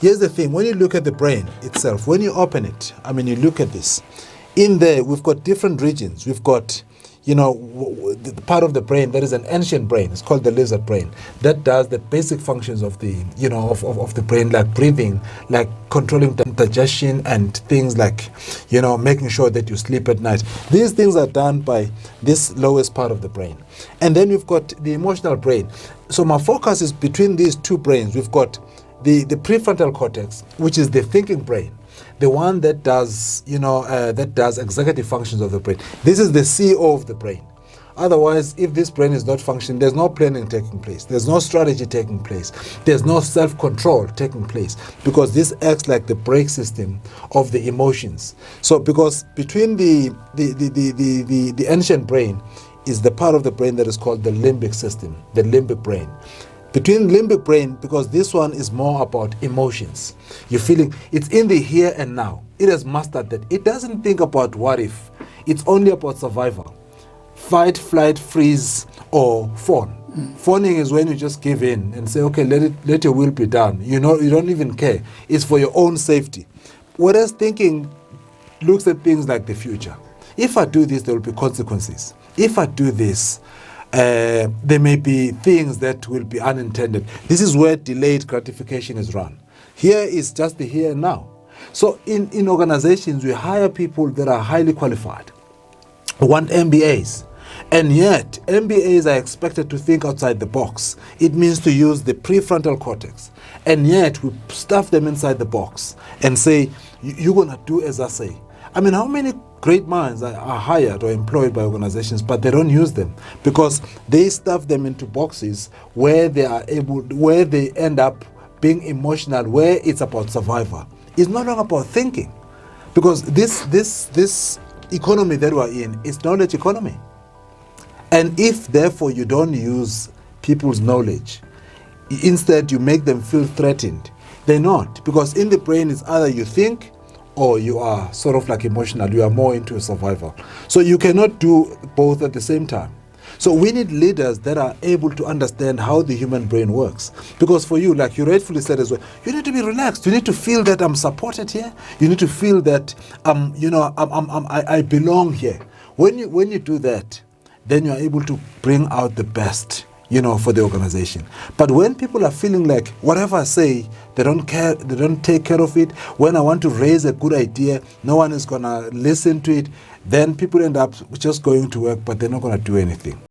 Here's the thing. When you look at the brain itself, when you open it, I mean, you look at this. In there, we've got different regions. We've got, the part of the brain that is an ancient brain. It's called the lizard brain. That does the basic functions of the, of the brain, like breathing, like controlling digestion and things like, making sure that you sleep at night. These things are done by this lowest part of the brain. And then we've got the emotional brain. So my focus is between these two brains. We've got the prefrontal cortex, which is the thinking brain, the one that does, that does executive functions of the brain. This is the CEO of the brain. Otherwise, if this brain is not functioning, there's no planning taking place. There's no strategy taking place. There's no self-control taking place, because this acts like the brake system of the emotions. So because between the ancient brain is the part of the brain that is called the limbic system, the limbic brain. Between limbic brain, because this one is more about emotions. You're feeling, it's in the here and now. It has mastered that. It doesn't think about what if. It's only about survival. Fight, flight, freeze, or fawn. Fawning is when you just give in and say, okay, let your will be done. You don't even care. It's for your own safety. Whereas thinking looks at things like the future. If I do this, there will be consequences. If I do this, there may be things that will be unintended. This is where delayed gratification is run. Here is just the here and now. So in organizations, we hire people that are highly qualified, want MBAs, and yet MBAs are expected to think outside the box. It means to use the prefrontal cortex, and yet we stuff them inside the box and say, you're going to do as I say. I mean, how many great minds are hired or employed by organizations, but they don't use them because they stuff them into boxes where they end up being emotional, where it's about survival. It's no longer about thinking, because this economy that we're in is knowledge economy. And if therefore you don't use people's knowledge, instead you make them feel threatened, they're not, because in the brain it's either you think or you are sort of like emotional, you are more into survival. So you cannot do both at the same time. So we need leaders that are able to understand how the human brain works. Because for you, like you rightfully said as well, you need to be relaxed. You need to feel that I'm supported here. You need to feel that I belong here. When you do that, then you are able to bring out the best, for the organization. But when people are feeling like whatever I say, they don't care, they don't take care of it. When I want to raise a good idea, no one is gonna listen to it. Then people end up just going to work, but they're not gonna do anything.